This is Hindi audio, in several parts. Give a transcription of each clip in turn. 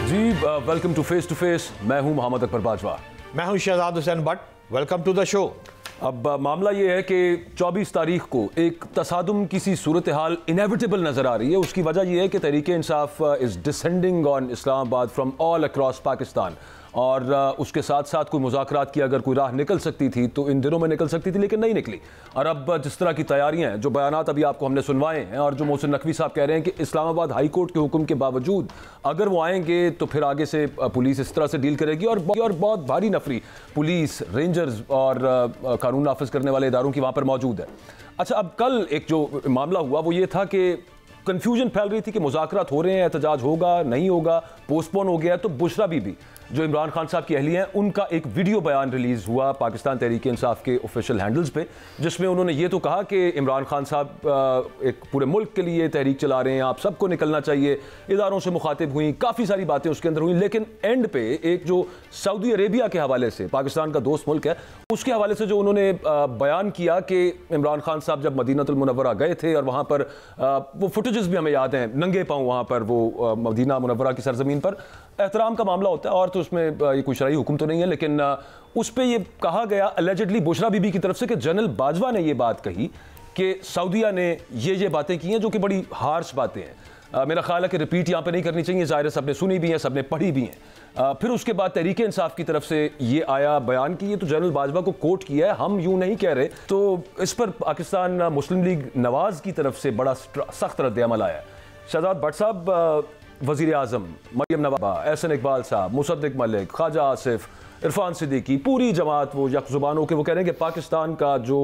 Ji welcome to face. मैं हूं मोहम्मद अकबर बाजवा। मैं हूं Shehzad Hussain Bhatt. Welcome to the show. अब मामला ये है कि 24 तारीख को एक तसादुम किसी सूरत हाल इनेविटेबल नज़र आ रही है। उसकी वजह यह है कि Tehreek Insaf is descending on Islamabad from all across Pakistan, और उसके साथ साथ कोई मुज़ाकरात की अगर कोई राह निकल सकती थी तो इन दिनों में निकल सकती थी, लेकिन नहीं निकली। और अब जिस तरह की तैयारियां हैं, जो बयानात अभी आपको हमने सुनवाए हैं, और जो मोहसिन नकवी साहब कह रहे हैं कि इस्लामाबाद हाई कोर्ट के हुक्म के बावजूद अगर वो आएंगे तो फिर आगे से पुलिस इस तरह से डील करेगी, और बहुत भारी नफरी पुलिस, रेंजर्स और कानून नाफिज करने वाले इदारों की वहाँ पर मौजूद है। अच्छा, अब कल एक जो मामला हुआ वो ये था कि कन्फ्यूजन फैल रही थी कि मुज़ाकरात हो रहे हैं, एहतजाज होगा नहीं होगा, पोस्टपोन हो गया। तो बुशरा बीबी जो इमरान खान साहब की अहलिया हैं, उनका एक वीडियो बयान रिलीज़ हुआ पाकिस्तान तहरीक इंसाफ के ऑफिशियल हैंडल्स पे, जिसमें उन्होंने ये तो कहा कि इमरान खान साहब एक पूरे मुल्क के लिए तहरीक चला रहे हैं, आप सबको निकलना चाहिए। इदारों से मुखातिब हुई, काफ़ी सारी बातें उसके अंदर हुई, लेकिन एंड पे एक जो सऊदी अरेबिया के हवाले से, पाकिस्तान का दोस्त मुल्क है, उसके हवाले से जो उन्होंने बयान किया कि इमरान खान साहब जब मदीनतुल मुनव्वरा गए थे और वहाँ पर वो फुटेजेस भी हमें याद हैं, नंगे पाँव वहाँ पर वो मदीना मुनव्वरा की सरजमीन पर एहतराम का मामला होता है, और तो उसमें ये कोई शरई हुक्म तो नहीं है, लेकिन उस पर यह कहा गया अलेजिडली बुशरा बीबी की तरफ से कि जनरल बाजवा ने यह बात कही कि सऊदिया ने ये बातें की हैं जो कि बड़ी हार्श बातें हैं। मेरा ख्याल है कि रिपीट यहाँ पे नहीं करनी चाहिए, ज़ाहिर है सबने सुनी भी हैं, सबने पढ़ी भी हैं। फिर उसके बाद तहरीक इंसाफ की तरफ से ये आया बयान की, ये तो जनरल बाजवा को कोट किया है, हम यूँ नहीं कह रहे। तो इस पर पाकिस्तान मुस्लिम लीग नवाज की तरफ से बड़ा सख्त रद्द-ए-अमल आया है। शहजाद भट्ट साहब, वज़ीर आज़म मरियम नवाज, एहसन इकबाल साहब, मुसद्दिक मलिक, ख्वाजा आसिफ, इरफान सिद्दीकी, पूरी जमात वो यक ज़ुबान हो के वो कह रहे हैं कि पाकिस्तान का जो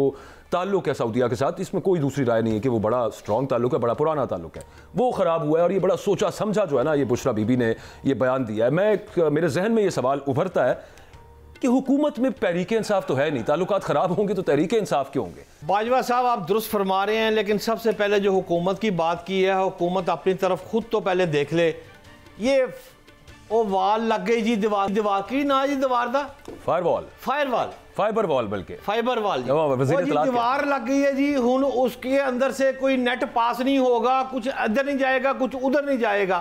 ताल्लुक है सऊदिया के साथ, इसमें कोई दूसरी राय नहीं है कि वो बड़ा स्ट्रॉन्ग ताल्लुक है, बड़ा पुराना ताल्लुक है, वो ख़राब हुआ है। और ये बड़ा सोचा समझा जो है ना, ये बुशरा बीबी ने ये बयान दिया है। मेरे जहन में ये सवाल उभरता है कि हुकूमत में तहरीक इंसाफ तो है नहीं, ताल्लुकात ख़राब होंगे तो तहरीक इंसाफ क्यों होंगे? बाजवा साहब, आप दुरुस्त फरमा रहे हैं, लेकिन सबसे पहले जो हुकूमत की बात की है, हुकूमत अपनी तरफ खुद तो पहले देख ले। ये वो वाल लग गई जी, दीवार की ना जी, दीवार दा फाइबर वॉल बल्कि फाइबर वॉल जी, दीवार लग गई है जी। हुन उसके अंदर से कोई नेट पास नहीं होगा, कुछ इधर नहीं जाएगा, कुछ उधर नहीं जाएगा।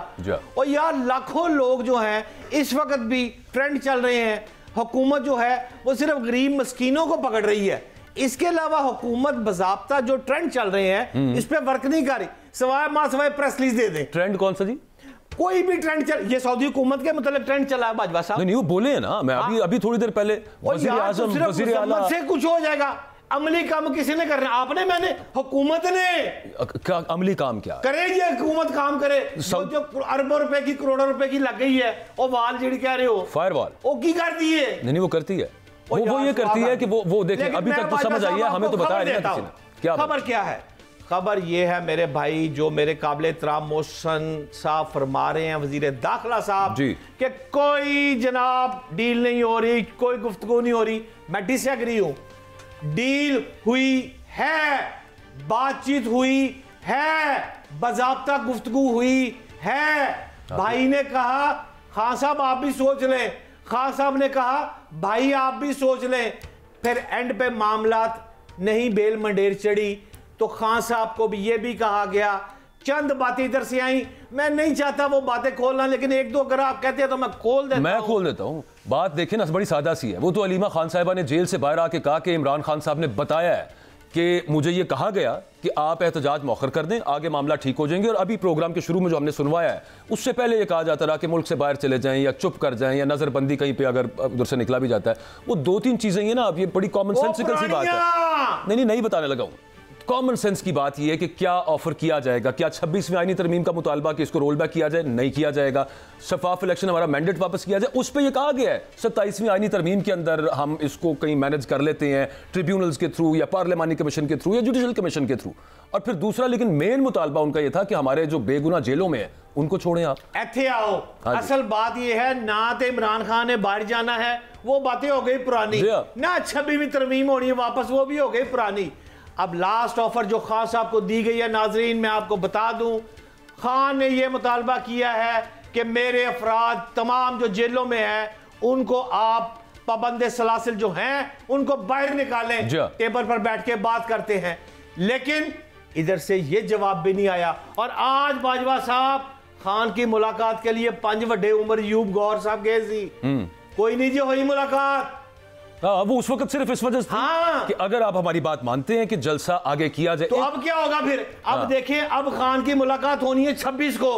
और यार लाखों लोग जो हैं इस वक्त भी ट्रेंड चल रहे हैं, हुकूमत जो है वो सिर्फ गरीब मस्कीनों को पकड़ रही है। इसके अलावा हुकूमत बज़ाब्ता जो ट्रेंड चल रहे हैं इस पे वर्क नहीं कर रही, सिवाय press release they they. Trend कौन सा जी? कोई भी ट्रेंड चल, ये सऊदी हुकूमत के मतलब ट्रेंड चला है बाजवा साहब। नहीं, वो बोले हैं ना, मैं अभी थोड़ी देर पहले वज़ीर आज़म, वज़ीर आला से कुछ हो जाएगा। अमली काम किसी ने करना, आपने, मैंने, हुकूमत ने। अमली काम क्या करेगी? हुकूमत काम करे। जो अरबों रुपए की, करोड़ों रुपए की लग गई है, और वाल जी कह रहे हो फायर वॉल, वो की करती है? नहीं, वो करती है, वो ये करती है कि वो देखें, अभी तक तो समझ आई है, हमें तो बताया नहीं किसी ने। क्या खबर क्या है? खबर ये है मेरे भाई, जो मेरे काबिल एहतराम मोहसिन साहब फरमा रहे हैं, वजीर दाखिला साहब, कि कोई जनाब डील नहीं हो रही, कोई गुफ्तगू नहीं हो रही। मैं डिसएग्री हूं। डील हुई है, बातचीत हुई है, बाज़ाब्ता गुफ्तगू हुई है। भाई ने कहा खान साहब आप भी सोच लें, खान साहब ने कहा भाई आप भी सोच लें। फिर एंड पे मामला नहीं बेल मंडेर चढ़ी, तो खान साहब को भी ये भी कहा गया। चंद बातें इधर से आई, मैं नहीं चाहता वो बातें खोलना, लेकिन एक दो अगर आप कहते हैं तो मैं खोल देता हूं। बात देखें ना, बड़ी सादा सी है। वो तो अलीमा खान साहिबा ने जेल से बाहर आके कहा कि इमरान खान साहब ने बताया है कि मुझे ये कहा गया कि आप एहतजाज मौखर कर दें, आगे मामला ठीक हो जाएंगे। और अभी प्रोग्राम के शुरू में जो हमने सुनवाया है, उससे पहले ये कहा जाता रहा कि मुल्क से बाहर चले जाएं या चुप कर जाएं या नजरबंदी कहीं पे अगर उधर से निकला भी जाता है। वो दो तीन चीजें ये ना, अब ये बड़ी कॉमन सेंसिकल सी बात है। नहीं बताने लगा हूं। कॉमन सेंस की बात यह है कि क्या ऑफर किया जाएगा, क्या 26वीं आईनी तरमीम का मुतालबा कि इसको रोल बैक किया जाए, नहीं किया जाएगा, शफाफ इलेक्शन हमारा मैंडेट वापस किया जाए, उस पर यह कहा गया है 27वीं आईनी तरमीम के अंदर हम इसको कहीं मैनेज कर लेते हैं ट्रिब्यूनल्स के थ्रू या पार्लियामानी कमीशन के थ्रू या जुडिशल कमीशन के थ्रू। और फिर दूसरा, लेकिन मेन मुतालबा उनका यह था कि हमारे जो बेगुनाह जेलों में है उनको छोड़ें आप। ऐथे आओ। असल बात यह है, ना तो इमरान खान ने बाहर जाना है, वो बातें हो गई पुरानी, ना 26वीं तरमीम होनी है वापस, वो भी हो गई पुरानी। अब लास्ट ऑफर जो खान साहब को दी गई है, नाजरीन मैं आपको बता दूं, खान ने यह मुतालबा किया है कि मेरे अफराद तमाम जो जेलों में हैं उनको आप पाबंद सलासिल जो हैं उनको बाहर निकालें, टेबल पर बैठ के बात करते हैं। लेकिन इधर से यह जवाब भी नहीं आया। और आज बाजवा साहब खान की मुलाकात के लिए 5 ਵੱਡੇ उम्र यूब गौर साहब गए सी, कोई नहीं जी हुई मुलाकात। हाँ, वो उस वक्त सिर्फ इस वजह से हाँ, कि अगर आप हमारी बात मानते हैं कि जलसा आगे किया जाए तो अब क्या होगा फिर? अब देखें, अब खान की मुलाकात होनी है 26 को,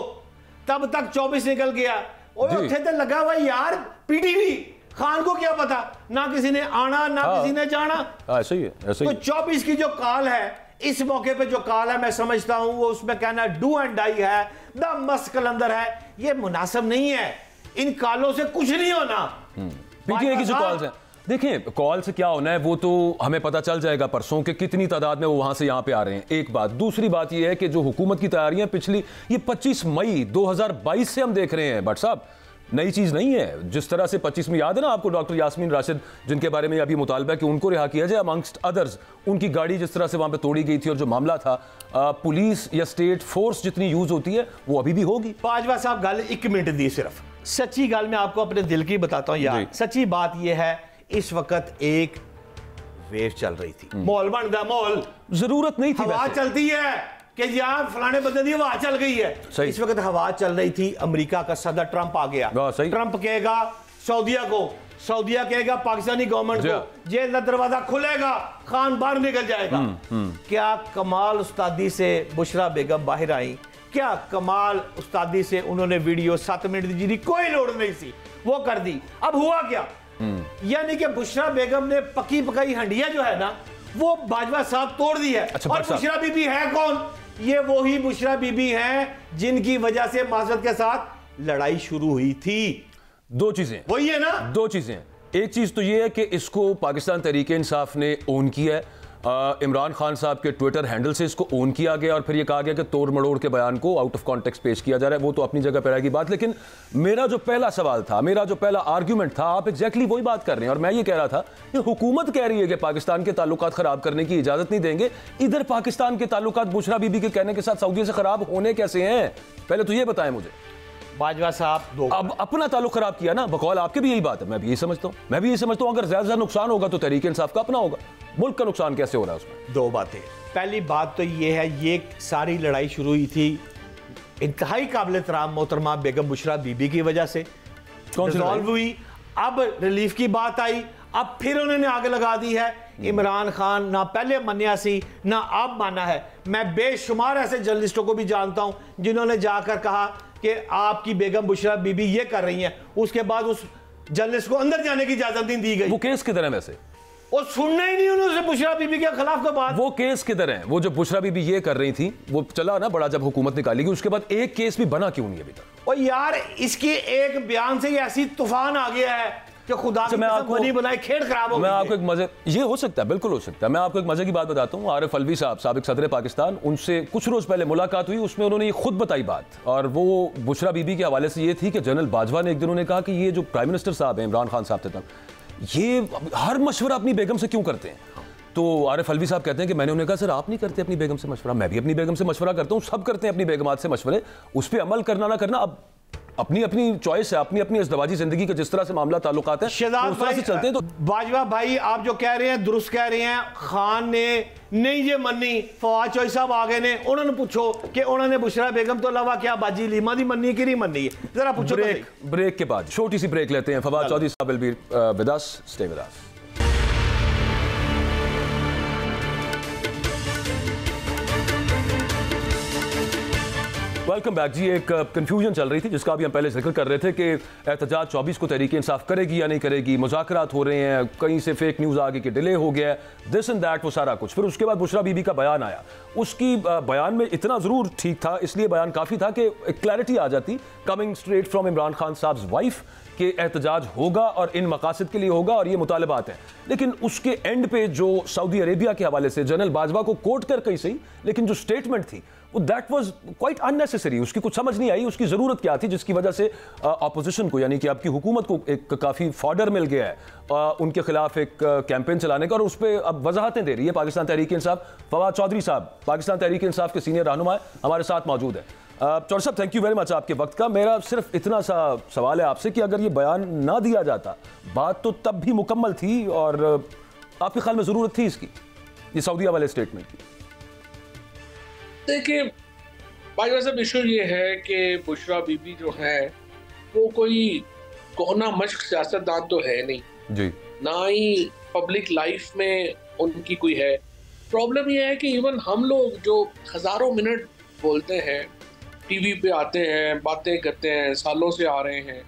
तब तक 24 निकल गया और उठे तो लगा हुआ यार पीटीवी, खान को क्या पता, ना किसी ने आना ना किसी ने जाना। ऐसे ही है, ऐसे ही। तो 24 की जो कॉल है, इस मौके पे जो कॉल है, मैं समझता हूं वो उसमें कहना डू एंड डाई है, द मस्त कलंदर है, ये मुनासिब नहीं है। इन कॉलों से कुछ नहीं होना। पीटीआई की जो कॉल्स हैं, देखिए कॉल से क्या होना है वो तो हमें पता चल जाएगा परसों के कितनी तादाद में वो वहां से यहां पे आ रहे हैं। एक बात, दूसरी बात ये है कि जो हुकूमत की तैयारियां पिछली ये 25 मई 2022 से हम देख रहे हैं बट साहब, नई चीज नहीं है। जिस तरह से 25 में याद है ना आपको डॉक्टर यास्मीन राशिद जिनके बारे में अभी मुतालबा है कि उनको रिहा किया जाए, अमंगस्ट अदर्स उनकी गाड़ी जिस तरह से वहां पे तोड़ी गई थी और जो मामला था, पुलिस या स्टेट फोर्स जितनी यूज होती है वो अभी भी होगी। बाजवा साहब गल 1 मिनट दी, सिर्फ सच्ची गल मैं आपको अपने दिल की बताता हूं यार। सच्ची बात यह है, इस वक्त एक वेव चल रही थी, मॉल बनता, मॉल जरूरत नहीं थी, हवा चलती है कि यार फलाने बंदे की हवा चल गई है। इस वक्त हवा चल रही थी, अमेरिका का सदर ट्रंप आ गया, ट्रंप कहेगा सऊदिया को, सऊदिया कहेगा पाकिस्तानी गवर्नमेंट को, जेल का दरवाजा खुलेगा, खान बाहर निकल जाएगा। क्या कमाल उस्तादी से बुशरा बेगम बाहर आई, क्या कमाल उस्तादी से उन्होंने वीडियो 7 मिनट की जिसकी कोई लोड़ नहीं थी वो कर दी। अब हुआ क्या, यानी कि बुशरा बेगम ने पकी पकाई हंडिया जो है ना वो बाजवा साहब तोड़ दी है। अच्छा, और बुशरा बीबी है कौन? ये वही बुशरा बीबी हैं जिनकी वजह से मासद के साथ लड़ाई शुरू हुई थी। दो चीजें वही है ना, दो चीजें। एक चीज तो ये है कि इसको पाकिस्तान तहरीक इंसाफ ने ओन किया है, इमरान खान साहब के ट्विटर हैंडल से इसको ओन किया गया और फिर ये कहा गया कि तोड़ मड़ोड़ के बयान को आउट ऑफ कॉन्टेक्स्ट पेश किया जा रहा है। वो तो अपनी जगह पर आएगी बात, लेकिन मेरा जो पहला सवाल था, मेरा जो पहला आर्ग्यूमेंट था, आप एग्जैक्टली वही बात कर रहे हैं। और मैं ये कह रहा था कि हुकूमत कह रही है कि पाकिस्तान के ताल्लुकात खराब करने की इजाजत नहीं देंगे, इधर पाकिस्तान के ताल्लुकात बुशरा बीबी के कहने के साथ सऊदी से खराब होने कैसे हैं? पहले तो ये बताएं मुझे। बाजवा साहब अब अपना ताल्लुक खराब किया ना, बकौल आपके भी यही बात है, मैं भी यही समझता हूं, मैं भी यही समझता हूं। अगर ज्यादा नुकसान होगा तो तहरीक इंसाफ का अपना होगा, मुल्क का नुकसान कैसे हो रहा है उसमें? दो बातें, पहली बात तो ये है, ये सारी लड़ाई शुरू हुई थी इंतहाई काबिल एहतराम मोहतरमा बेगम बुशरा बीबी की वजह से, रिजॉल्व हुई। अब रिलीफ की बात आई, अब फिर उन्होंने आग लगा दी है। इमरान खान ना पहले मनिया सी ना अब माना है। मैं बेशुमार ऐसे जर्नलिस्टों को भी जानता हूं जिन्होंने जाकर कहा कि आपकी बेगम बुशरा बीबी ये कर रही हैं, उसके बाद उस जर्नलिस्ट को अंदर जाने की इजाजत नहीं दी गई। वो केस किधर है वैसे? वो सुनना ही नहीं उन्होंने बुशरा बीबी के खिलाफ का बात। वो केस किधर है? वो जो बुशरा बीबी ये कर रही थी वो चला ना बड़ा, जब हुकूमत निकालेगी उसके बाद एक केस भी बना क्यों नहीं अभी तक? और यार इसकी एक बयान से ही ऐसी तूफान आ गया है कि खुदा की कसम बनी बनाए खेड़ खराब हो गई। मैं आपको एक मजे, ये हो सकता है, बिल्कुल हो सकता है। मैं आपको एक मजे की बात बताता हूँ। आरिफ अलवी साहब, साबिक सदर पाकिस्तान, उनसे कुछ रोज पहले मुलाकात हुई, उसमें उन्होंने ये खुद बताई बात, और वो बुशरा बीबी के हवाले से ये थी कि जनरल बाजवा ने एक दिन उन्हें कहा कि ये जो प्राइम मिनिस्टर साहब हैं, इमरान खान साहब थे तब, ये हर मशवरा अपनी बेगम से क्यों करते हैं? तो आरिफ अलवी साहब कहते हैं कि मैंने उन्हें कहा सर आप नहीं करते अपनी बेगम से मशवरा, मैं भी अपनी बेगम से मशवरा करता हूँ, सब करते हैं अपनी बेगमात से मशवरे, उस पर अमल करना ना करना अब अपनी अपनी चॉइस है, अपनी अपनी इज़्दवाजी जिंदगी के जिस तरह से मामला ताल्लुकात है उस तरह से चलते हैं। तो बाजवा भाई आप जो कह रहे हैं दुरुस्त कह रहे हैं। खान ने नहीं ये मन्नी, फवाद चौधरी साहब आ गए ने, उन्होंने पूछो कि उन्होंने बुशरा बेगम तो अलावा क्या बाजी लीमा दी मन्नी की नहीं मन्नी है, जरा पूछो। ब्रेक के बाद छोटी सी ब्रेक लेते हैं। फवाद चौधरी साहब will be with us, stay with us. Welcome back ji. एक कंफ्यूजन चल रही थी जिसका भी हम पहले जिक्र कर रहे थे कि एहतजाज 24 को तहरीक इंसाफ करेगी या नहीं करेगी, मुज़ाकरात हो रहे हैं, कहीं से फेक न्यूज़ आ गई कि डिले हो गया, दिस एंड दैट, वो सारा कुछ। फिर उसके बाद बुशरा बीबी का बयान आया, उसकी बयान में इतना ज़रूर ठीक था, इसलिए बयान काफ़ी था कि एक क्लैरिटी आ जाती coming straight from Imran Khan साहब वाइफ कि एहतजाज होगा और इन मकासद के लिए होगा और ये मुतालबात हैं। लेकिन उसके एंड पे जो सऊदी अरेबिया के हवाले से जनरल बाजवा को कोट कर कहीं सही, लेकिन जो स्टेटमेंट थी वो दैट वाज क्वाइट अननेसेसरी, उसकी कुछ समझ नहीं आई, उसकी ज़रूरत क्या थी, जिसकी वजह से अपोजिशन को यानी कि आपकी हुकूमत को एक काफ़ी फॉर्डर मिल गया है उनके खिलाफ एक कैंपेन चलाने का, और उस पर अब वजाहतें दे रही है पाकिस्तान तहरीक इंसाफ। फवाद चौधरी साहब पाकिस्तान तहरीक इंसाफ के सीनियर रहनुमा हमारे साथ मौजूद है। चौधरी साहब थैंक यू वेरी मच आपके वक्त का। मेरा सिर्फ इतना सा सवाल है आपसे कि अगर ये बयान ना दिया जाता, बात तो तब भी मुकम्मल थी, और आपके ख्याल में ज़रूरत थी इसकी, ये सऊदीया वाले स्टेटमेंट की? देखिए भाई वैसे इशू ये है कि बुशरा बीबी जो है वो कोई कोहना मश्क सियासतदान तो है नहीं जी, ना ही पब्लिक लाइफ में उनकी कोई है। प्रॉब्लम ये है कि इवन हम लोग जो हजारों मिनट बोलते हैं, टीवी पे आते हैं, बातें करते हैं, सालों से आ रहे हैं,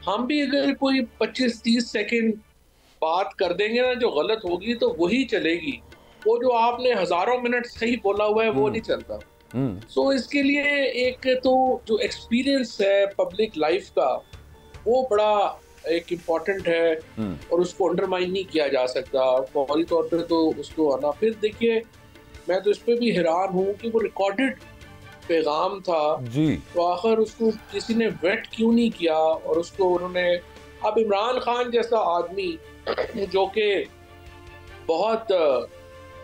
हम भी अगर कोई 25-30 सेकंड बात कर देंगे ना जो गलत होगी तो वही चलेगी। वो जो आपने हजारों मिनट सही बोला हुआ है वो नहीं चलता। सो इसके लिए एक तो जो एक्सपीरियंस है पब्लिक लाइफ का वो बड़ा एक इम्पॉर्टेंट है और उसको अंडरमाइन नहीं किया जा सकता फौरी तौर पे। तो उसको आना, फिर देखिए मैं तो इस पे भी हैरान हूँ कि वो रिकॉर्डेड पैगाम था जी, तो आखिर उसको किसी ने वेट क्यों नहीं किया और उसको उन्होंने। अब इमरान खान जैसा आदमी जो कि बहुत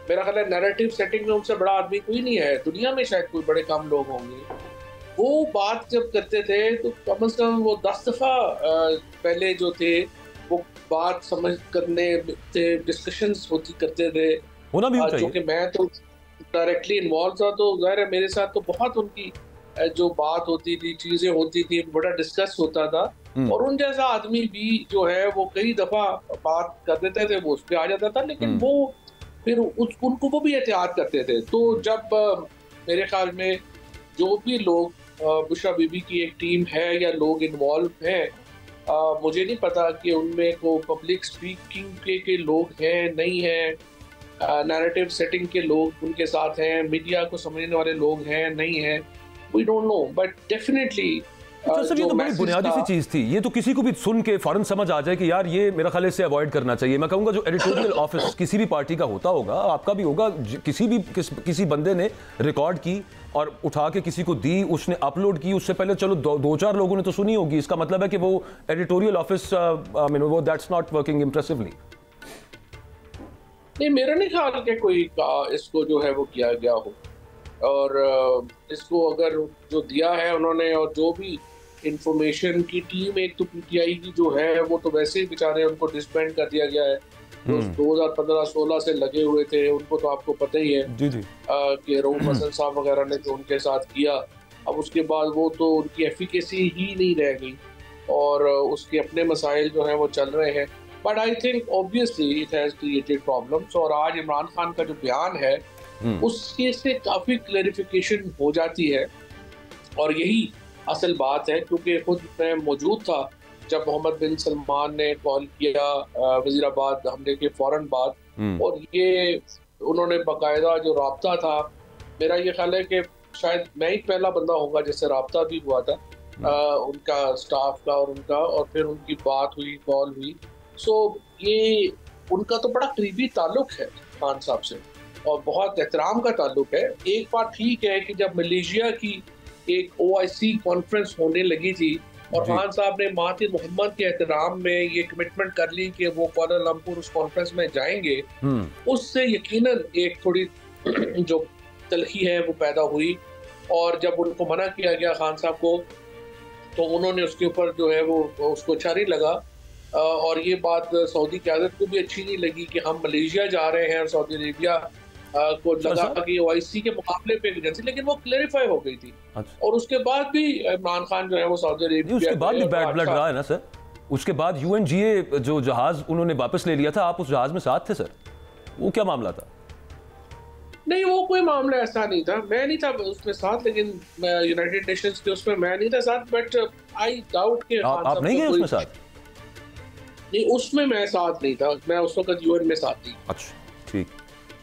मेरा ख्याल है नैरेटिव सेटिंग में उनसे बड़ा आदमी कोई नहीं है दुनिया में, शायद कोई बड़े कम लोग होंगे, वो बात जब करते थे तो कम से कम वो 10 दफा पहले जो थे वो बात समझ करने थे, डिस्कशंस होती करते थे, होना भी चाहिए। जो कि मैं तो डायरेक्टली इन्वॉल्व था तो जाहिर है मेरे साथ तो बहुत उनकी जो बात होती थी, चीजें होती थी, बड़ा डिस्कस होता था। और उन जैसा आदमी भी जो है वो कई दफा बात कर देते थे, वो उस पर आ जाता था, लेकिन वो फिर उनको वो भी एहतियात करते थे। तो जब मेरे ख्याल में जो भी लोग बुशरा बीबी की एक टीम है या लोग इन्वॉल्व हैं, मुझे नहीं पता कि उनमें को पब्लिक स्पीकिंग के लोग हैं नहीं हैं, नैरेटिव सेटिंग के लोग उनके साथ हैं, मीडिया को समझने वाले लोग हैं नहीं हैं, we don't know, but definitely sir ये तो बड़ी बुनियादी सी चीज थी, ये तो किसी को भी सुन के फौरन समझ आ जाए कि यार ये मेरा ख्याल से अवॉइड करना चाहिए। मैं कहूंगा जो एडिटोरियल ऑफिस किसी भी पार्टी का होता होगा, आपका भी होगा, किसी बंदे ने रिकॉर्ड की और उठा के किसी को दी, उसने अपलोड की, उससे पहले चलो दो चार लोगों ने तो सुनी होगी, इसका मतलब है कि वो एडिटोरियल ऑफिस वो दैट्स नॉट वर्किंग इम्प्रेसिवली। नहीं, मेरा नहीं ख्याल कि कोई इसको जो है वो किया गया हो, और इसको अगर जो दिया है उन्होंने और जो भी इंफॉर्मेशन की टीम, एक तो पीटीआई की जो है वो तो वैसे ही बेचारे उनको डिसबैंड कर दिया गया है, तो 2015-16 से लगे हुए थे, उनको तो आपको पता ही है जी जी कि रऊफ हसन साहब वगैरह ने जो उनके साथ किया, अब उसके बाद वो तो उनकी एफिकेसी ही नहीं रह गई और उसके अपने मसाइल जो हैं वो चल रहे हैं। But I think obviously it has created problems, और आज इमरान खान का जो बयान है उसके से काफ़ी क्लैरिफिकेशन हो जाती है, और यही असल बात है, क्योंकि खुद मैं मौजूद था जब मोहम्मद बिन सलमान ने कॉल किया वजीराबाद हमले के फौरन बाद, और ये उन्होंने बाकायदा जो राब्ता था, मेरा ये ख्याल है कि शायद मैं ही पहला बंदा होगा जिससे राब्ता भी हुआ था उनका स्टाफ का और उनका, और फिर उनकी बात हुई, कॉल हुई। सो ये उनका तो बड़ा करीबी ताल्लुक है खान साहब से और बहुत एहतराम का ताल्लुक है। एक बात ठीक है कि जब मलेशिया की एक OIC कॉन्फ्रेंस होने लगी थी और खान साहब ने महातिर मोहम्मद के एहतराम में ये कमिटमेंट कर ली कि वो कुआलालंपुर उस कॉन्फ्रेंस में जाएंगे, उससे यकीनन एक थोड़ी जो तलखी है वो पैदा हुई, और जब उनको मना किया गया खान साहब को तो उन्होंने उसके ऊपर जो है वो उसको अच्छा नहीं लगा, और ये बात सऊदी क़यादत को भी अच्छी नहीं लगी कि हम मलेशिया जा रहे हैं और सऊदी अरेबिया को लगा कि OIC के मुकाबले पे एजेंसी, लेकिन वो क्लैरिफाई हो गई थी। और उसके बाद भी इमरान खान जो है वो सऊदी अरेबिया, उसके बाद भी बैड ब्लड रहा है ना सर, उसके बाद UNGA जो जहाज उन्होंने वापस ले लिया था, आप उस जहाज में साथ थे सर, वो क्या मामला था? नहीं, वो कोई मामला ऐसा नहीं था, मैं नहीं था उसमें साथ, लेकिन यूनाइटेड नेशंस के उसमें मैं नहीं था साथ, बट आई डाउट के आप नहीं गए उसमें साथ? नहीं, उसमें मैं साथ नहीं था, मैं उस वक्त UN में साथ थी। अच्छा ठीक।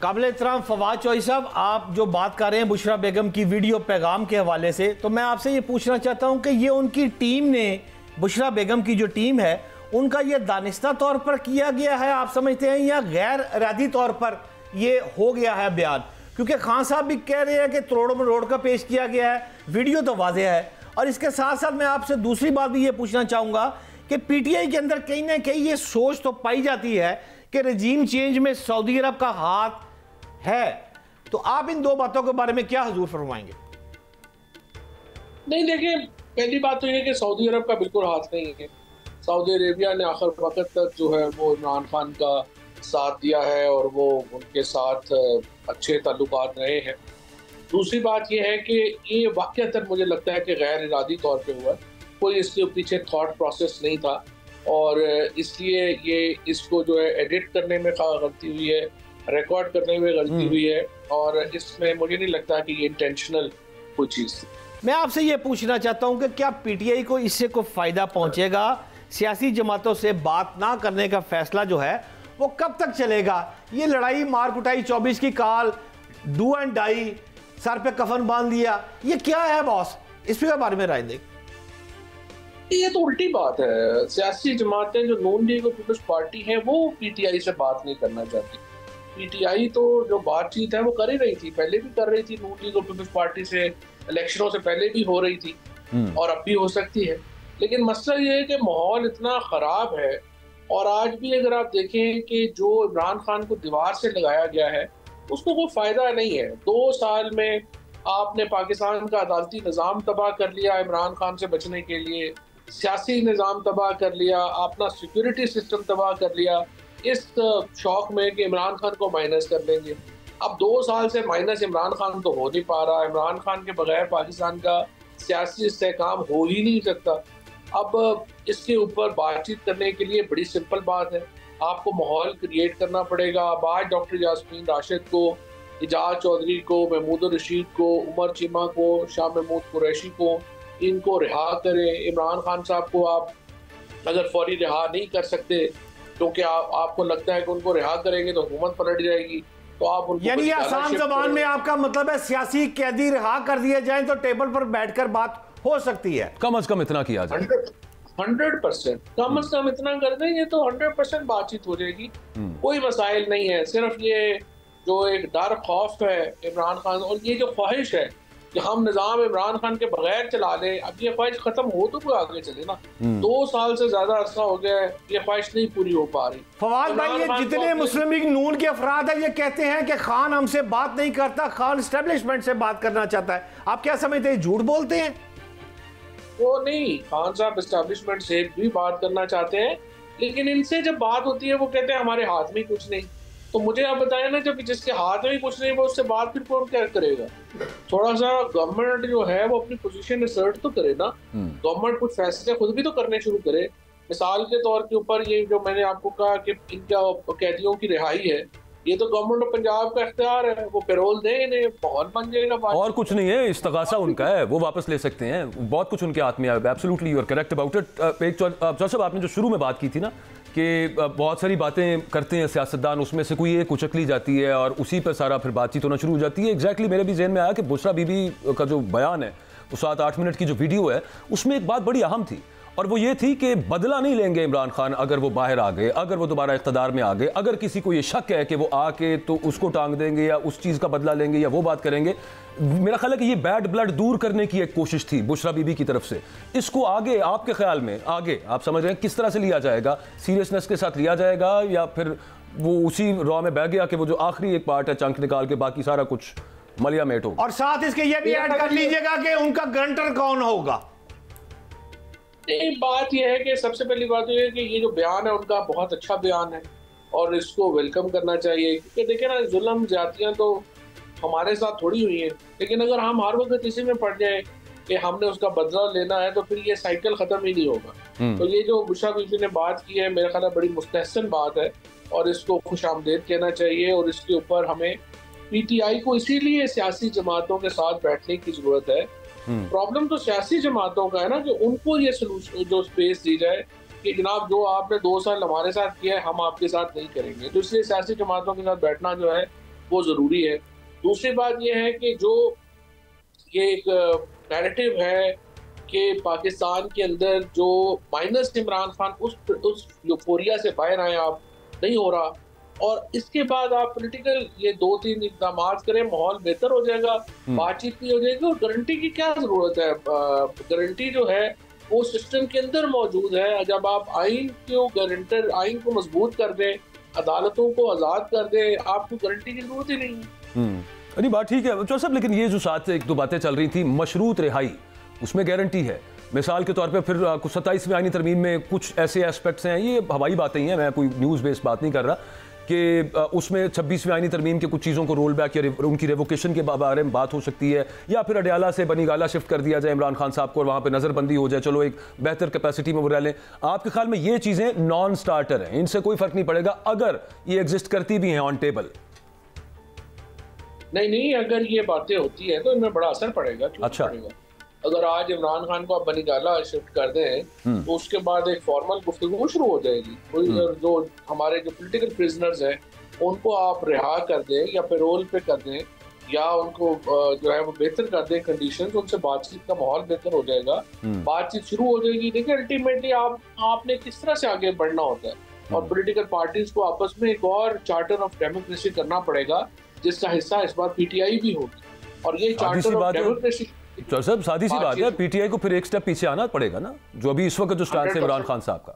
काबिल एहतराम फवाद चौधरी साहब, आप जो बात कर रहे हैं बुशरा बेगम की वीडियो पैगाम के हवाले से, तो मैं आपसे ये पूछना चाहता हूं कि ये उनकी टीम ने, बुशरा बेगम की जो टीम है, उनका ये दानिस्ता तौर पर किया गया है आप समझते हैं, या गैर इरादी तौर पर ये हो गया है बयान? क्योंकि खान साहब भी कह रहे हैं कि तोड़ का पेश किया गया है, वीडियो तो वाज़ेह है। और इसके साथ साथ मैं आपसे दूसरी बात भी ये पूछना चाहूँगा कि PTI के अंदर कहीं ना कहीं ये सोच तो पाई जाती है कि रजीम चेंज में सऊदी अरब का हाथ है, तो आप इन दो बातों के बारे में क्या हुजूर फरमाएंगे? नहीं, देखिए, पहली बात तो ये कि सऊदी अरब का बिल्कुल हाथ नहीं है। सऊदी अरेबिया ने आखिर वक्त तक जो है वो इमरान खान का साथ दिया है और वो उनके साथ अच्छे ताल्लुकात रहे हैं, दूसरी बात यह है कि ये वाकईतन मुझे लगता है कि गैर इरादी तौर पे हुआ, कोई इसके पीछे थॉट प्रोसेस नहीं था और इसलिए ये इसको जो है एडिट करने में गलती हुई है, रिकॉर्ड करने में गलती हुई है और इसमें मुझे नहीं लगता कि ये इंटेंशनल कोई चीज़ थी। मैं आपसे ये पूछना चाहता हूँ कि क्या पीटीआई को इससे कोई फ़ायदा पहुँचेगा? सियासी जमातों से बात ना करने का फैसला जो है वो कब तक चलेगा? ये लड़ाई मार कुटाई 24 की काल, डू एंड डाई, सर पे कफन बांध दिया, ये क्या है बॉस? इसके बारे में राय दें। ये तो उल्टी बात है। सियासी जमातें जो नून लीग और पीपल्स पार्टी है वो पीटीआई से बात नहीं करना चाहती। पीटीआई तो जो बातचीत है वो कर ही रही थी, पहले भी कर रही थी नून लीग और पीपल्स पार्टी से, इलेक्शनों से पहले भी हो रही थी और अब भी हो सकती है। लेकिन मसला ये है कि माहौल इतना ख़राब है और आज भी अगर आप देखें कि जो इमरान खान को दीवार से लगाया गया है उसको कोई फ़ायदा नहीं है। 2 साल में आपने पाकिस्तान का अदालती निज़ाम तबाह कर लिया इमरान खान से बचने के लिए, सियासी निज़ाम तबाह कर लिया, अपना सिक्योरिटी सिस्टम तबाह कर लिया इस शौक में कि इमरान खान को माइनस कर लेंगे। अब 2 साल से माइनस इमरान खान तो हो नहीं पा रहा, इमरान खान के बगैर पाकिस्तान का सियासी इस्तेहकाम हो ही नहीं सकता। अब इसके ऊपर बातचीत करने के लिए बड़ी सिंपल बात है, आपको माहौल क्रिएट करना पड़ेगा। अब आज डॉक्टर यास्मीन राशिद को, इजाज चौधरी को, महमूद रशीद को, उमर चीमा को, शाह महमूद कुरैशी को, इनको रिहा करें। इमरान खान साहब को आप अगर फौरी रिहा नहीं कर सकते क्योंकि आपको लगता है कि उनको रिहा करेंगे तो हुकूमत पलट जाएगी, तो आप उनको यानी आसान जबान में आपका मतलब है सियासी कैदी रिहा कर दिए जाएं तो टेबल पर बैठकर बात हो सकती है। कम अज कम इतना किया जाए, 100% कम अज कम इतना कर देंगे तो 100% बातचीत हो जाएगी। कोई मसाइल नहीं है, सिर्फ ये जो एक डर खौफ है इमरान खान और ये जो ख्वाहिश है कि हम निज़ाम इमरान खान के बगैर चला लें, अब ये ख्वाहिश खत्म हो तो कोई आगे चले ना। 2 साल से ज्यादा अरसा हो गया है, ये ख्वाहिश नहीं पूरी हो पा रही। फवाद भाई, ये जितने मुस्लिम लीग नून के अफराद है ये कहते हैं कि खान हमसे बात नहीं करता, खान एस्टेब्लिशमेंट से बात करना चाहता है, आप क्या समझते हैं झूठ बोलते हैं? वो नहीं, खान साहब एस्टेब्लिशमेंट से भी बात करना चाहते हैं लेकिन इनसे जब बात होती है वो कहते हैं हमारे हाथ में कुछ नहीं। तो मुझे आप बताएं ना, जब जिसके हाथ में कुछ नहीं वो उससे बात फिर कौन क्या करेगा? थोड़ा सा गवर्नमेंट जो है वो अपनी पोजीशन असर्ट तो करे ना, गवर्नमेंट कुछ फैसले खुद भी तो करने शुरू करे। मिसाल के तौर के ऊपर ये जो मैंने आपको कहा कि इनका कैदियों की रिहाई है, ये तो गवर्नमेंट ऑफ पंजाब का इख्तियार है, वो पेरोल दे इन्हें, माहौल बन जाएगा। और कुछ नहीं है, इस्तगासा उनका है, वो वापस ले सकते हैं, बहुत कुछ उनके हाथ में है। Absolutely you are correct about it. एक साहब आपने जो शुरू में बात की थी ना कि बहुत सारी बातें करते हैं सियासतदान, उसमें से कोई एक उचक ली जाती है और उसी पर सारा फिर बातचीत होना शुरू हो जाती है। एग्जैक्टली मेरे भी जहन में आया कि बुशरा बीबी का जो बयान है, वो 7-8 मिनट की जो वीडियो है, उसमें एक बात बड़ी अहम थी और वो ये थी कि बदला नहीं लेंगे इमरान खान अगर वो बाहर आ गए, अगर वो दोबारा इख्तिदार में आ गए, अगर किसी को ये शक है कि वो आके तो उसको टांग देंगे या उस चीज़ का बदला लेंगे या वो बात करेंगे। मेरा ख्याल है कि ये बैड ब्लड दूर करने की एक कोशिश थी बुशरा बीबी की तरफ से। इसको आगे आपके ख्याल में आगे आप समझ रहे हैं किस तरह से लिया जाएगा? सीरियसनेस के साथ लिया जाएगा या फिर वो उसी रॉ में बह गया कि वो जो आखिरी एक पार्ट है चंक निकाल के बाकी सारा कुछ मलिया मेट होगा? और साथ इसके ये भी ऐड कर लीजिएगा कि उनका गारंटर कौन होगा? एक बात यह है कि सबसे पहली बात यह है कि ये जो बयान है उनका बहुत अच्छा बयान है और इसको वेलकम करना चाहिए, क्योंकि देखिए ना, जुल्म ज्यादतियां तो हमारे साथ थोड़ी हुई हैं, लेकिन अगर हम हर वक्त इसी में पड़ जाए कि हमने उसका बदला लेना है तो फिर ये साइकिल खत्म ही नहीं होगा। तो ये जो बुशरा बीबी ने बात की है मेरे ख्याल में बड़ी मुस्तहसन बात है और इसको खुश आमदेद कहना चाहिए और इसके ऊपर हमें पीटीआई को इसीलिए सियासी जमातों के साथ बैठने की जरूरत है। प्रॉब्लम तो सियासी जमातों का है ना कि उनको ये सलूशन जो स्पेस दी जाए कि जनाब जो आपने 2 साल हमारे साथ किया है हम आपके साथ नहीं करेंगे, तो इसलिए सियासी जमातों के साथ बैठना जो है वो ज़रूरी है। दूसरी बात यह है कि जो ये एक नैरेटिव है कि पाकिस्तान के अंदर जो माइनस इमरान खान उस यूफोरिया से बाहर आए आप नहीं हो रहा और इसके बाद आप पॉलिटिकल ये 2-3 इकदाम करें, माहौल बेहतर हो जाएगा, बातचीत भी हो जाएगी। और गारंटी की क्या जरूरत है? गारंटी जो है वो सिस्टम के अंदर मौजूद है। जब आप आइन को गारंटर, आइन को मजबूत कर दें, अदालतों को आज़ाद कर दें, आपको गारंटी की जरूरत ही नहीं है। अरे बात ठीक है चौधरी साहब, लेकिन ये जो साथ 1-2 बातें चल रही थी, मशरूत रिहाई, उसमें गारंटी है। मिसाल के तौर पे फिर कुछ 27वीं आईनी तरमीम में कुछ ऐसे एस्पेक्ट्स हैं, ये हवाई बातें ही हैं, मैं कोई न्यूज़ बेस्ड बात नहीं कर रहा, कि उसमें 26वीं आईनी तरमीम के कुछ चीज़ों को रोल बैक या उनकी रेवोकेशन के बारे में बात हो सकती है, या फिर अडयाला से बनीगाला शिफ्ट कर दिया जाए इमरान खान साहब को और वहाँ पे नज़रबंदी हो जाए, चलो एक बेहतर कैपेसिटी में वो रह लें। आपके ख्याल में ये चीज़ें नॉन स्टार्टर हैं, इनसे कोई फर्क नहीं पड़ेगा अगर ये एग्जिस्ट करती भी हैं ऑन टेबल? नहीं, अगर ये बातें होती है तो इनमें बड़ा असर पड़ेगा। अच्छा, पड़ेगा। अगर आज इमरान खान को आप बनीगाला शिफ्ट कर दें तो उसके बाद एक फॉर्मल गुफ्तगू शुरू हो जाएगी। जो हमारे जो पॉलिटिकल प्रिजनर्स हैं उनको आप रिहा कर दें या पैरोल पे कर दें या उनको जो है वो बेहतर कर दें कंडीशंस, उनसे बातचीत का माहौल बेहतर हो जाएगा, बातचीत शुरू हो जाएगी। देखिए अल्टीमेटली आपने किस तरह से आगे बढ़ना होता है और पॉलिटिकल पार्टीज को आपस में एक और चार्टर ऑफ डेमोक्रेसी करना पड़ेगा जिसका हिस्सा इस बार पीटीआई भी होगी। और ये चार्टर ऑफ डेमोक्रेसी सब सादी सी बात है, पीटीआई को फिर एक स्टेप पीछे आना पड़ेगा ना, जो अभी इस वक्त जो स्टांस है इमरान खान साहब का।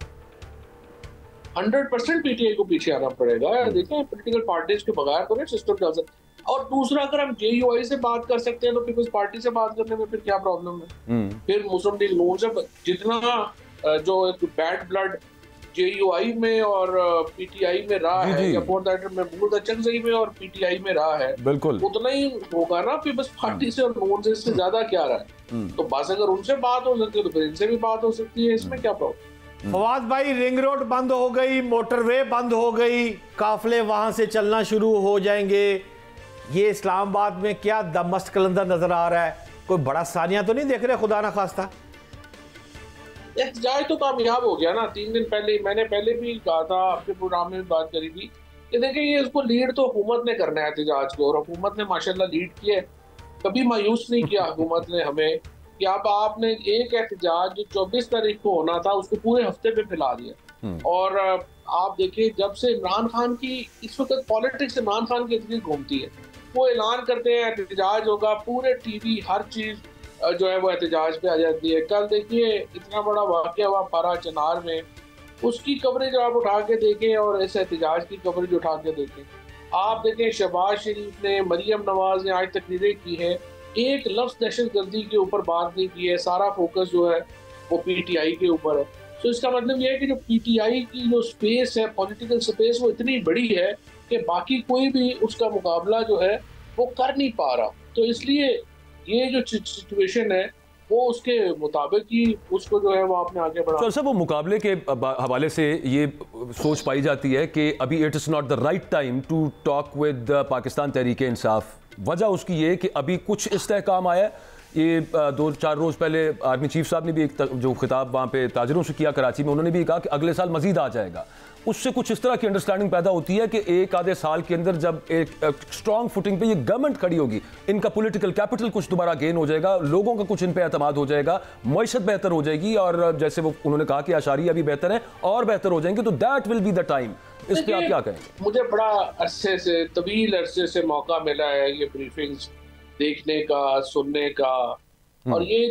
100% पीटीआई को पीछे आना पड़ेगा। देखें पॉलिटिकल पार्टीज के बगैर तो नहीं सिस्टम चल सकता। और दूसरा, अगर हम जेयूआई से बात कर सकते हैं तो पीपल्स पार्टी से बात करने में फिर क्या प्रॉब्लम है? फिर मुस्लिम लीग नून से जितना जो एक बैड ब्लड जेयूआई में और पीटीआई में रहा है या फॉर दैट महमूद अचकजई में और पीटीआई में रहा है, बिल्कुल उतना ही होगा ना पीपल्स पार्टी से और नून से, इससे ज्यादा क्या रहा है? तो बस अगर उनसे बात हो सकती है तो फिर इनसे भी बात हो सकती है, इसमें क्या प्रॉब्लम? फवाद भाई, रिंग रोड बंद हो गई, मोटरवे बंद हो गई, काफिले वहां से चलना शुरू हो जाएंगे, ये इस्लामाबाद में क्या दमस्त कलंदर नजर आ रहा है? कोई बड़ा सानिया तो नहीं देख रहे खुदा ना खास्ता? एहतजाज तो कामयाब हो गया ना। 3 दिन पहले मैंने पहले भी कहा था, आपके प्रोग्राम में भी बात करी थी कि देखिए ये इसको लीड तो हुकूमत ने करना है एहतजाज को, और हुकूमत ने माशाल्लाह लीड किया, कभी मायूस नहीं किया हुकूमत ने हमें कि अब आपने एक एहतजाज जो 24 तारीख को होना था उसको पूरे हफ्ते पे फैला दिया। और आप देखिए जब से इमरान खान की इस वक्त पॉलिटिक्स इमरान खान की इतनी घूमती है, वो ऐलान करते हैं एहतजाज होगा, पूरे टीवी हर चीज जो है वो एहतजाज पे आ जाती है। कल देखिए इतना बड़ा वाक़या हुआ पारा चनार में, उसकी कवरेज आप उठा के देखें और इस एहतजाज की कवरेज उठा के देखें। आप देखें शहबाज शरीफ ने, मरियम नवाज ने आज तकरीरें की है, एक लफ्ज़ दहशतगर्दी के ऊपर बात नहीं की है, सारा फोकस जो है वो पीटीआई के ऊपर है। तो इसका मतलब ये है कि जो पीटीआई की जो स्पेस है, पॉलिटिकल स्पेस, वो इतनी बड़ी है कि बाकी कोई भी उसका मुकाबला जो है वो कर नहीं पा रहा। तो इसलिए ये जो सिचुएशन है वो उसके मुताबिक ही उसको जो है वो आपने आगे बढ़ा। सर वो मुकाबले के हवाले से ये सोच पाई जाती है कि अभी it is not the right time to talk with Pakistan Tehreek Insaf. वजह उसकी ये कि अभी कुछ इस्तेहकाम आया, ये 2-4 रोज़ पहले आर्मी चीफ साहब ने भी एक जो खिताब वहाँ पे ताजरों से किया कराची में, उन्होंने भी कहा कि अगले साल मजीद आ जाएगा। उससे कुछ इस तरह की अंडरस्टैंडिंग पैदा होती है कि एक आधे साल के अंदर जब एक स्ट्रॉन्ग फुटिंग पे ये गवर्नमेंट खड़ी होगी, इनका पॉलिटिकल कैपिटल कुछ दोबारा गेन हो जाएगा, लोगों का कुछ इन पे एतमाद हो जाएगा, मईशत बेहतर हो जाएगी, और जैसे वो उन्होंने कहा कि आशारिया भी बेहतर है और बेहतर हो जाएंगे, तो that will be the time. इस पे आप क्या कहेंगे? मुझे बड़ा अरसे से, तवील अरसे से मौका मिला है ये ब्रीफिंग्स देखने का, सुनने का, और ये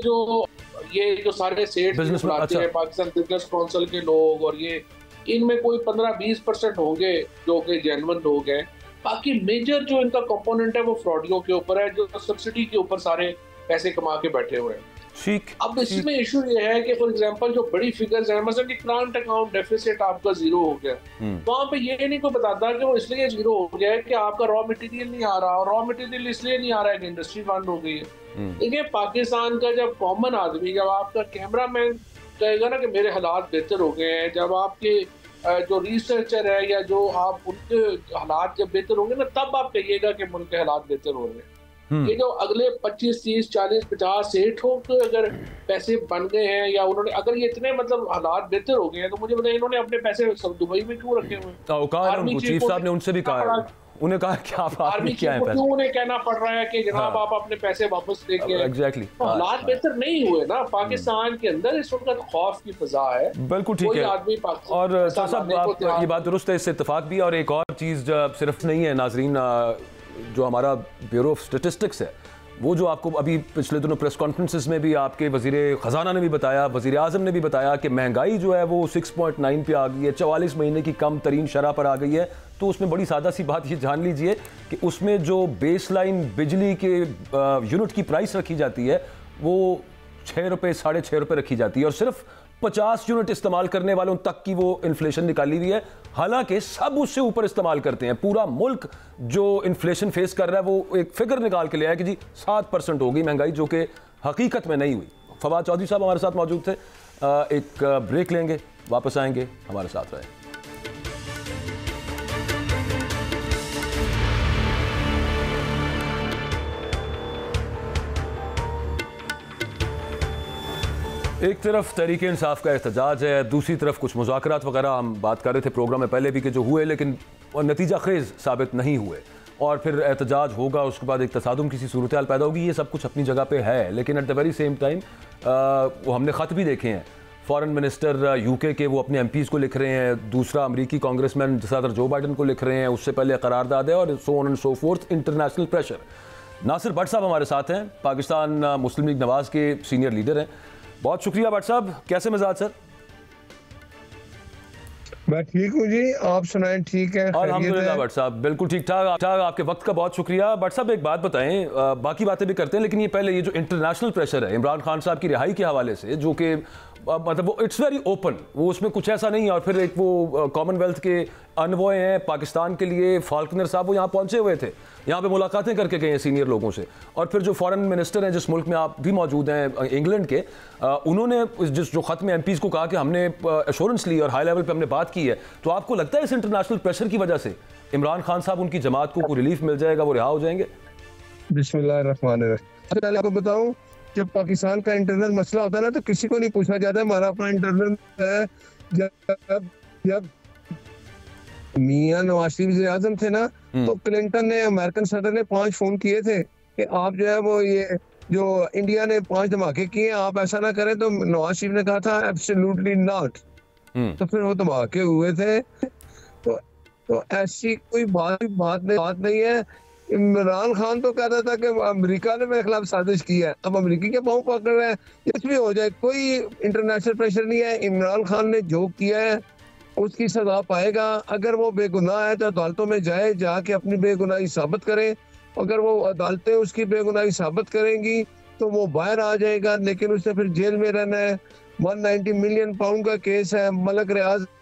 जो सारे सेठ बुलाते हैं पाकिस्तान बिजनेस काउंसिल के लोग, और ये इनमें कोई 15-20% होंगे जो कि जेन्युइन लोग हैं, बाकी मेजर जो इनका कंपोनेंट है वो फ्रॉडियों के ऊपर है, जो सब्सिडी के ऊपर सारे पैसे कमा के बैठे हुए हैं। अब इसमें इशू ये है कि फॉर एग्जांपल जो बड़ी फिगर्स हैं, मतलब कि करंट अकाउंट डेफिसिट आपका 0 हो गया, वहां पे ये नहीं कोई बताता कि वो इसलिए 0 हो गया है कि आपका रॉ मटेरियल नहीं आ रहा, और रॉ मटेरियल इसलिए नहीं आ रहा है कि इंडस्ट्री बंद हो गई है। देखिए पाकिस्तान का जब कॉमन आदमी, जब आपका कैमरामैन कहेगा ना कि मेरे हालात बेहतर हो गए हैं, जब आपके जो रिसर्चर है या जो आप उनके हालात जब बेहतर होंगे ना, तब आप कहिएगा कि मुल्क के हालात बेहतर हो रहे हैं। ये जो अगले 25, 30, 40, 50 सेठों के अगर पैसे बन गए हैं, या उन्होंने अगर ये इतने मतलब हालात बेहतर हो गए हैं, तो मुझे बताइए इन्होंने अपने पैसे सब दुबई में क्यों रखे हुए हैं? चीफ साहब ने उनसे भी कहा, उन्हें कहा कि आप आर्मी चीफ को क्यों उन्हें कहना पड़ रहा है कि जनाब आप अपने पैसे वापस लेके? एग्जैक्टली, हालात बेहतर नहीं हुए ना पाकिस्तान के अंदर, इस वक्त खौफ की फजा है। बिल्कुल ठीक है। और साहब ये बात दुरुस्त है, इससे इत्तेफाक भी। और एक और चीज़ सिर्फ नहीं है नाजरीन, जो हमारा ब्यूरो ऑफ स्टेटिस्टिक्स है, वो जो आपको अभी पिछले दिनों प्रेस कॉन्फ्रेंसेस में भी आपके वज़ीर ख़जाना ने भी बताया, वज़ीर आज़म ने भी बताया कि महंगाई जो है वो 6.9 पे आ गई है, 44 महीने की कम तरीन शरह पर आ गई है। तो उसमें बड़ी सादा सी बात ये जान लीजिए कि उसमें जो बेस लाइन बिजली के यूनिट की प्राइस रखी जाती है वो 6 रुपये 6.5 रुपये रखी जाती है और सिर्फ 50 यूनिट इस्तेमाल करने वालों तक की वो इन्फ्लेशन निकाली हुई है, हालांकि सब उससे ऊपर इस्तेमाल करते हैं। पूरा मुल्क जो इन्फ्लेशन फेस कर रहा है वो एक फिगर निकाल के ले आया कि जी 7% होगी महंगाई, जो कि हकीकत में नहीं हुई। फवाद चौधरी साहब हमारे साथ मौजूद थे। एक ब्रेक लेंगे, वापस आएंगे, हमारे साथ रहे। एक तरफ तहरीक इंसाफ का एहतजाज है, दूसरी तरफ कुछ मुज़ाकरात वगैरह हम बात कर रहे थे प्रोग्राम में पहले भी कि जो हुए लेकिन नतीजा खेज़ साबित नहीं हुए, और फिर एहतजाज होगा, उसके बाद एक तसादुम किसी सूरत हाल पैदा होगी। ये सब कुछ अपनी जगह पे है, लेकिन at the very same time वो हमने ख़त भी देखे हैं। फॉरेन मिनिस्टर यूके के वो अपने MPs को लिख रहे हैं, दूसरा अमरीकी कांग्रेसमैन सदर जो बाइडन को लिख रहे हैं, उससे पहले करारदाद है और so on and so forth, international pressure. Nasir Bhatt साहब हमारे साथ हैं, पाकिस्तान मुस्लिम लीग नवाज़ के सीनियर लीडर हैं। बहुत शुक्रिया भट्ट साहब, कैसे मिजाज सर? मैं ठीक हूँ जी, आप सुनाएं? ठीक है अल्हम्दुलिल्लाह भट्ट साहब, बिल्कुल ठीक ठाक। आपके वक्त का बहुत शुक्रिया। भट्ट साहब एक बात बताएं, बाकी बातें भी करते हैं लेकिन ये पहले ये जो इंटरनेशनल प्रेशर है इमरान खान साहब की रिहाई के हवाले से, जो कि मतलब वो इट्स वेरी ओपन, वो उसमें कुछ ऐसा नहीं है। और फिर एक वो कॉमनवेल्थ के अनवॉय हैं पाकिस्तान के लिए, फाल्कनर साहब वो यहाँ पहुँचे हुए थे, यहाँ पे मुलाकातें करके गए हैं सीनियर लोगों से। और फिर जो फॉरेन मिनिस्टर हैं जिस मुल्क में आप भी मौजूद हैं, इंग्लैंड के, उन्होंने जिस जो ख़त में MPs को कहा कि हमने एश्योरेंस ली और हाई लेवल पे हमने बात की है। तो आपको लगता है इस इंटरनेशनल प्रेशर की वजह से इमरान खान साहब, उनकी जमात को रिलीफ मिल जाएगा, वो रिहा हो जाएंगे? बिस्मिल्लाहिर्रहमानिर्रहीम। पहले आपको बताऊं, जब पाकिस्तान का इंटरनल मसला होता है ना तो किसी को नहीं पूछा जाता है हमारा अपना इंटरनल है। जब मियां नवाज शरीफ वज़ीर आज़म थे ना, तो क्लिंटन ने, अमेरिकन सदर ने 5 फोन किए थे कि आप जो है वो ये जो इंडिया ने 5 धमाके किए, आप ऐसा ना करें। तो नवाज शरीफ ने कहा था एब्सोल्युटली नॉट। तो फिर वो धमाके हुए थे। तो ऐसी कोई बात नहीं है। इमरान खान तो कहता था कि अमेरिका ने मेरे खिलाफ साजिश की है, अब अमेरिकी के पाँव पकड़ रहे हैं। कुछ भी हो जाए, कोई इंटरनेशनल प्रेशर नहीं है। इमरान खान ने जो किया है उसकी सजा पाएगा। अगर वो बेगुनाह है तो अदालतों में जाए, जाके अपनी बेगुनाही साबित करे। अगर वो अदालतें उसकी बेगुनाही साबित करेंगी तो वो बाहर आ जाएगा, लेकिन उसने फिर जेल में रहना है। 190 मिलियन पाउंड का केस है। मलक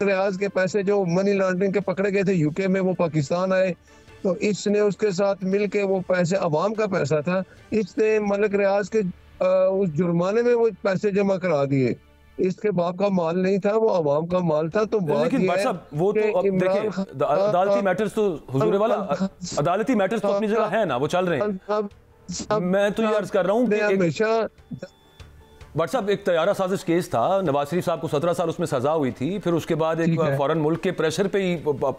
रियाज के पैसे जो मनी लॉन्ड्रिंग के पकड़े गए थे यूके में, वो पाकिस्तान आए, तो इसने उसके साथ मिलके, वो पैसे अवाम का पैसा था, इसने मलक रियाज के उस जुर्माने में वो पैसे जमा करा दिए। इसके बाप का माल नहीं था, वो अवाम का माल था। तो लेकिन साहब वो तो अब देखिए, अदालती मैटर्स तो हुजूर वाला, अदालती मैटर्स तो अपनी जगह है ना, वो चल रहे हैं। मैं तो ये अर्ज कर रहा हूँ कि हमेशा बट साहब एक तैयारा साजिश केस था, नवाज शरीफ साहब को 17 साल उसमें सजा हुई थी, फिर उसके बाद एक फॉरेन मुल्क के प्रेशर पे ही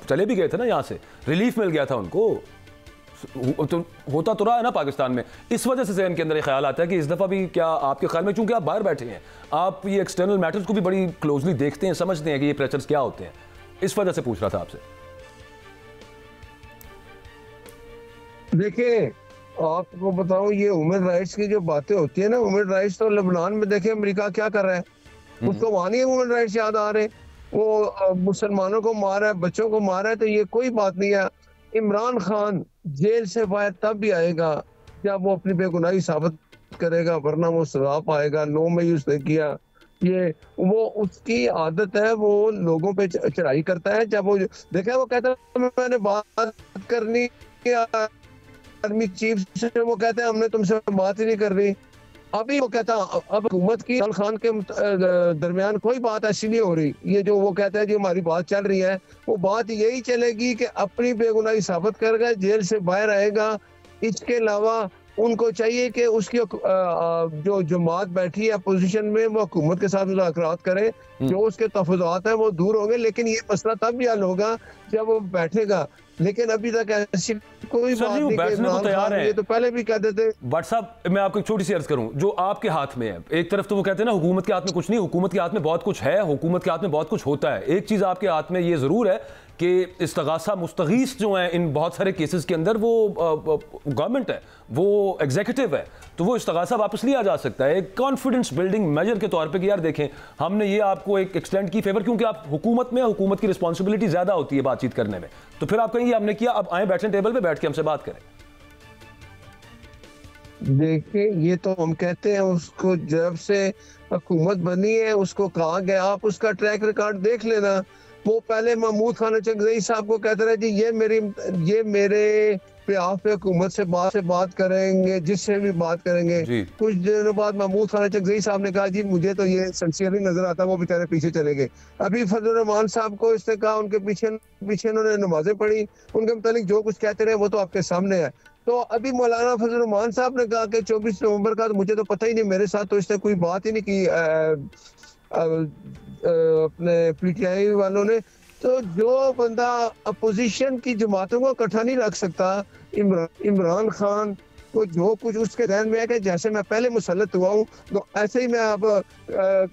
चले भी गए थे ना, यहाँ से रिलीफ मिल गया था उनको। तो होता तो रहा है ना पाकिस्तान में। इस वजह से ज़हन के अंदर एक ख्याल आता है कि इस दफ़ा भी क्या आपके ख्याल में, चूंकि आप बाहर बैठे हैं, आप ये एक्सटर्नल मैटर्स को भी बड़ी क्लोजली देखते हैं, समझते हैं कि ये प्रेशर्स क्या होते हैं, इस वजह से पूछ रहा था आपसे। देखिए आपको बताऊं, ये ह्यूमन राइट्स की जो बातें होती है ना, ह्यूमन राइट्स तो लेबनान में देखे अमेरिका क्या कर रहा है, उसको वहां नहीं ह्यूमन राइट्स याद आ रहे। वो मुसलमानों को मार रहा है, बच्चों को मार रहा है, तो ये कोई बात नहीं है। इमरान खान जेल से बाहर तब भी आएगा जब वो अपनी बेगुनाही साबित करेगा, वरना वो सजा पाएगा। 9 मई उसने किया, ये वो उसकी आदत है, वो लोगों पे चढ़ाई करता है। जब वो देखा, वो कहता है मैंने बात करनी आर्मी चीफ से, वो कहते हैं हमने तुमसे बात ही नहीं कर रही। अभी वो कहता अब हुकूमत की इमरान खान के दरमियान कोई बात ऐसी नहीं हो रही। ये जो वो कहता है जी हमारी बात चल रही है, वो बात यही चलेगी कि अपनी बेगुनाही साबित करेगा, जेल से बाहर आएगा। इसके अलावा उनको चाहिए कि उसकी जो जमात बैठी है अपोजिशन में, वो हुकूमत के साथ मुज़ाकरात करे, जो उसके तफज़ात हैं वो दूर होंगे। लेकिन ये मसला तब भी हल होगा जब वो बैठेगा। लेकिन अभी तक ऐसी कोई बात नहीं कि इमरान खान, ये तो पहले भी कहते थे। बट साहब मैं आपको एक छोटी सी अर्ज करूं, जो आपके हाथ में है, एक तरफ तो वो कहते हैं ना हुकूमत के हाथ में कुछ नहीं, हुकूमत के हाथ में बहुत कुछ है, हुकूमत के हाथ में बहुत कुछ होता है। एक चीज आपके हाथ में ये जरूर है कि इस्तगासा मुस्तगीस जो है इन बहुत सारे केसेस के अंदर, वो गवर्नमेंट है, वो एग्जीक्यूटिव है, तो वो इस्तगासा वापस लिया जा सकता है एक कॉन्फिडेंस बिल्डिंग मेजर के तौर पे कि यार देखें हमने ये आपको एक एक्सटेंड की फेवर, क्योंकि आप हुकूमत में, हुकूमत की रिस्पॉन्सिबिलिटी ज्यादा होती है बातचीत करने में, तो फिर आप कहेंगे हमने किया, अब आए बैठे टेबल पे बैठ के हमसे बात करें। देखिए ये तो हम कहते हैं, उसको जब से हुकूमत बनी है उसको कहा गया आप उसका ट्रैक रिकॉर्ड देख लेना। वो पहले महमूद खान चकजई साहब को कहते रहे जी ये मेरे पे आप हुकूमत से बात करेंगे, जिससे भी बात करेंगे। कुछ दिनों बाद महमूद खान चकजई साहब ने कहा जी मुझे तो ये सिंसियरली नजर आता, वो बेचारे पीछे चले गए। अभी फजल रहमान साहब को इसने कहा, उनके पीछे उन्होंने नमाजें पढ़ी, उनके मुतालिक जो कुछ कहते रहे वो तो आपके सामने है। तो अभी मौलाना फजल रहमान साहब ने कहा कि 24 नवंबर का, तो मुझे तो पता ही नहीं, मेरे साथ तो इसने कोई बात ही नहीं की अपने पीटीआई वालों ने। तो जो बंदा अपोजिशन की जमातों को इकट्ठा नहीं रख सकता, इमरान खान को जो कुछ उसके ध्यान में है कि जैसे मैं पहले मुसल्लत हुआ हूँ तो ऐसे ही मैं अब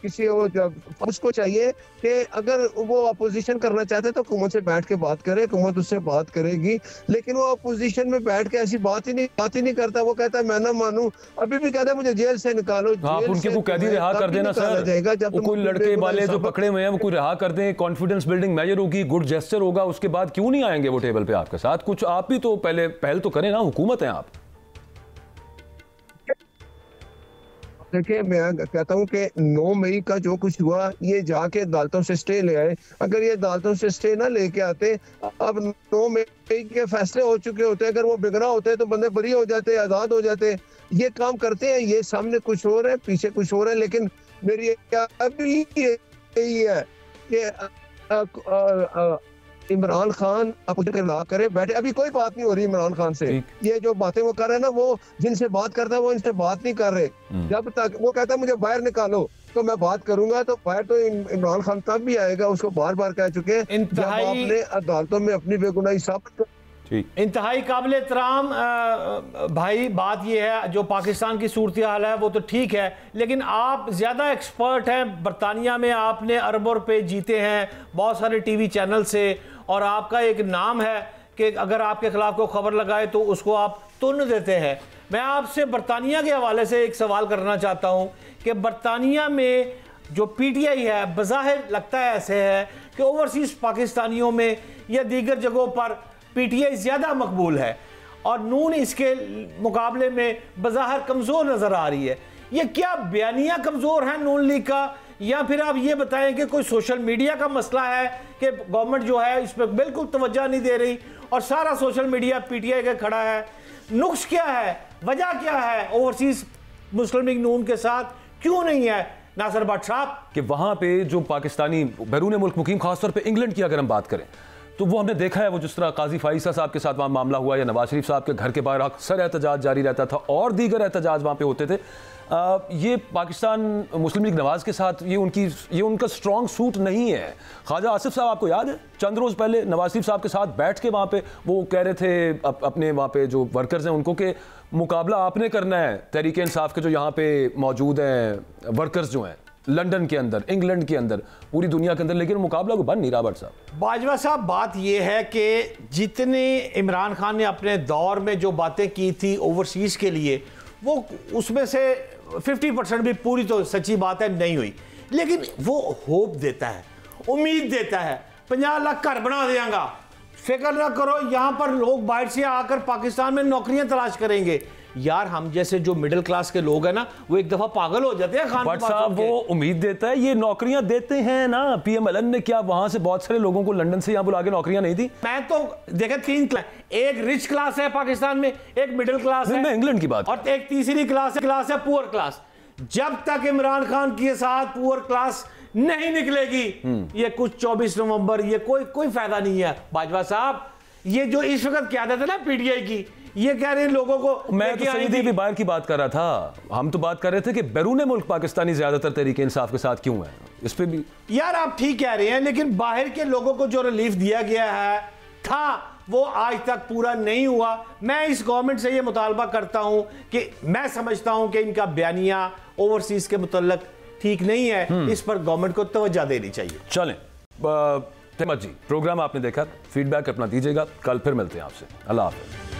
किसी उसको चाहिए कि अगर वो अपोजिशन करना चाहते हैं तो हुकूमत से बैठ के बात करे, हुकूमत उससे बात करेगी। लेकिन वो अपोजिशन में बैठ के ऐसी बात ही नहीं करता। वो कहता है मैं ना मानूं, अभी भी कहता है मुझे जेल से निकालो। आप उनके को कैदी रिहा कर देना सर, जब कोई लड़के वाले जो पकड़े हुए हैं वो कोई रिहा कर दें, कॉन्फिडेंस बिल्डिंग मेजर होगी, गुड जेस्चर होगा, उसके बाद क्यों नहीं आएंगे वो टेबल पे आपके साथ? कुछ आप भी तो पहल तो करें ना, हुकूमत है आप। देखिए मैं कहता हूँ कि 9 मई का जो कुछ हुआ ये जाके अदालतों से स्टे ले आए। अगर ये अदालतों से स्टे ना लेके आते, अब 9 मई के फैसले हो चुके होते, अगर वो बिगड़ा होते तो बंदे बरी हो जाते, आजाद हो जाते। ये काम करते हैं, ये सामने कुछ हो रहा है, पीछे कुछ हो रहा है। लेकिन मेरी अभी यही है कि इमरान खान अपोजिशन करे बैठे। अभी कोई बात नहीं हो रही इमरान खान से। ये जो बातें वो कर रहे हैं ना, वो जिनसे बात करता है वो इनसे बात नहीं कर रहे। जब तक वो कहता है मुझे बाहर निकालो तो मैं बात करूंगा, तो बाहर तो इमरान खान तब भी आएगा, उसको बार बार कह चुके हैं जब आपने अदालतों में अपनी बेगुनाही साबित। इंतहाई काबिल एहतराम भाई, बात यह है जो पाकिस्तान की सूरत हाल है वो तो ठीक है, लेकिन आप ज़्यादा एक्सपर्ट हैं। बरतानिया में आपने अरबों रुपए जीते हैं बहुत सारे टीवी चैनल से, और आपका एक नाम है कि अगर आपके खिलाफ कोई खबर लगाए तो उसको आप तुन देते हैं। मैं आपसे बरतानिया के हवाले से एक सवाल करना चाहता हूँ कि बरतानिया में जो पीटीआई है, बज़ाहिर लगता है ऐसे है कि ओवरसीज़ पाकिस्तानियों में या दीगर जगहों पर पीटीआई ज़्यादा मकबूल है और नून इसके मुकाबले में बज़ाहिर कमज़ोर नज़र आ रही है। ये क्या बयानिया कमज़ोर है नून लीग का, या फिर आप ये बताएं कि कोई सोशल मीडिया का मसला है कि गवर्नमेंट जो है इस पर बिल्कुल तवज्जो नहीं दे रही और सारा सोशल मीडिया पीटीआई का खड़ा है? नुक्स क्या है, वजह क्या है ओवरसीज़ मुस्लिम लीग नून के साथ क्यों नहीं है नासिर भट्ट साहब? कि वहाँ पे जो पाकिस्तानी बैरून मुल्क मुकीम, खासतौर पर इंग्लैंड की अगर हम बात करें तो वो हमने देखा है, वो जिस तरह काजी फाइसा साहब के साथ वहाँ मामला हुआ या नवाज शरीफ साहब के घर के बाहर अक्सर एहतजाज जारी रहता था और दीगर एहतजाज वहाँ पे होते थे। ये पाकिस्तान मुस्लिम लीग नवाज के साथ ये उनका स्ट्रॉन्ग सूट नहीं है। ख्वाजा आसिफ साहब आपको याद है चंद रोज़ पहले नवाज शरीफ साहब के साथ बैठ के वहाँ पे वो कह रहे थे अपने वहाँ पे जो वर्कर्स हैं उनको कि मुकाबला आपने करना है तहरीक इंसाफ के जो यहाँ पे मौजूद हैं वर्कर्स जो हैं लंदन के अंदर, इंग्लैंड के अंदर, पूरी दुनिया के अंदर, लेकिन मुकाबला को बन नहीं रहा। भट्ट साहब, बाजवा साहब, बात यह है कि जितने इमरान खान ने अपने दौर में जो बातें की थी ओवरसीज़ के लिए, वो उसमें से 50% भी पूरी तो सच्ची बात है नहीं हुई, लेकिन वो होप देता है, उम्मीद देता है 50 लाख घर बना देगा, फिक्र ना करो, यहाँ पर लोग बाहर से आकर पाकिस्तान में नौकरियां तलाश करेंगे। यार हम जैसे जो मिडिल क्लास के लोग हैं ना, वो एक दफा पागल हो जाते हैं। खान भट्ट साहब, वो उम्मीद देता है, ये नौकरियां देते हैं ना। पीएमएलएन ने क्या वहां से बहुत सारे लोगों को लंदन से यहाँ बुला के नौकरियां नहीं दी? मैं तो देखे 3 क्लास, एक रिच क्लास है पाकिस्तान में, एक मिडिल क्लास है, मैं इंग्लैंड की बात, और एक तीसरी क्लास है पुअर क्लास। जब तक इमरान खान के साथ पुअर क्लास नहीं निकलेगी, ये कुछ 24 नवंबर ये कोई फायदा नहीं है। बाजवा साहब, ये जो इस वक्त क्यादत है ना पीटीआई की, ये कह रहे हैं लोगों को, मैं तो सईदी भी बाहर की बात कर रहा था, हम तो बात कर रहे थे कि बैरून मुल्क पाकिस्तानी ज्यादातर तहरीके इंसाफ के साथ क्यों है, इस पे भी। यार आप ठीक कह रहे हैं, लेकिन बाहर के लोगों को जो रिलीफ दिया गया है था वो आज तक पूरा नहीं हुआ। मैं इस गवर्नमेंट से ये मुतालबा करता हूं कि मैं समझता हूं कि इनका बयानिया ओवरसीज के मुतल्लक ठीक नहीं है, इस पर गवर्नमेंट को तवज्जो देनी चाहिए। चलें जी, प्रोग्राम आपने देखा, फीडबैक अपना दीजिएगा, कल फिर मिलते हैं आपसे। अल्लाह हाफ़िज़।